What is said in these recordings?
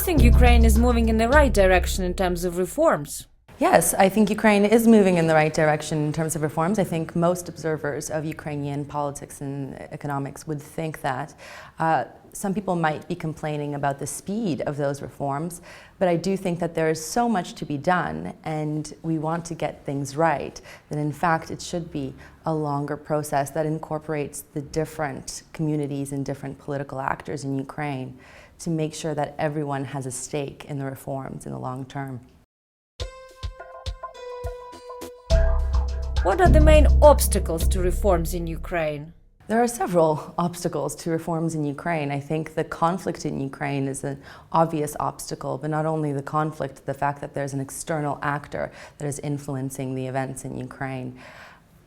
think Ukraine is moving in the right direction in terms of reforms? Yes, I think Ukraine is moving in the right direction in terms of reforms. I think most observers of Ukrainian politics and economics would think that. Some people might be complaining about the speed of those reforms, but I do think that there is so much to be done and we want to get things right, that in fact it should be a longer process that incorporates the different communities and different political actors in Ukraine to make sure that everyone has a stake in the reforms in the long term. What are the main obstacles to reforms in Ukraine? There are several obstacles to reforms in Ukraine. I think the conflict in Ukraine is an obvious obstacle, but not only the conflict, the fact that there's an external actor that is influencing the events in Ukraine.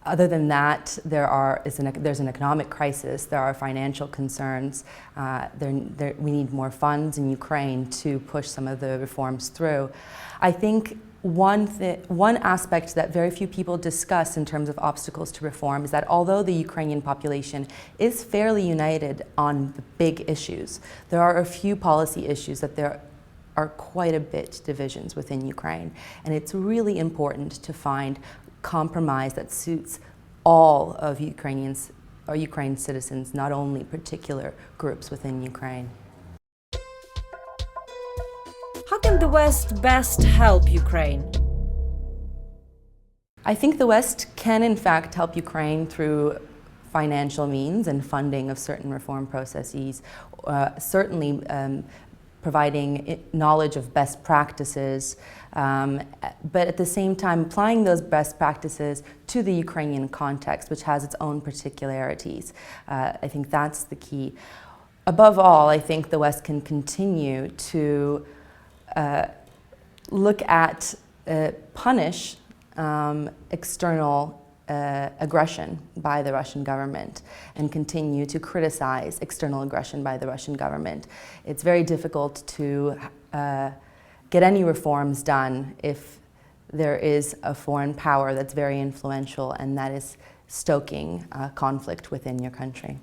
Other than that, there's an economic crisis, there are financial concerns, we need more funds in Ukraine to push some of the reforms through. I think one aspect that very few people discuss in terms of obstacles to reform is that although the Ukrainian population is fairly united on the big issues, there are a few policy issues that there are quite a bit divisions within Ukraine. And it's really important to find compromise that suits all of Ukraine's citizens, not only particular groups within Ukraine. How can the West best help Ukraine? I think the West can in fact help Ukraine through financial means and funding of certain reform processes, certainly providing knowledge of best practices, but at the same time applying those best practices to the Ukrainian context, which has its own particularities. I think that's the key. Above all, I think the West can continue to look at, punish external aggression by the Russian government and continue to criticize external aggression by the Russian government. It's very difficult to get any reforms done if there is a foreign power that's very influential and that is stoking conflict within your country.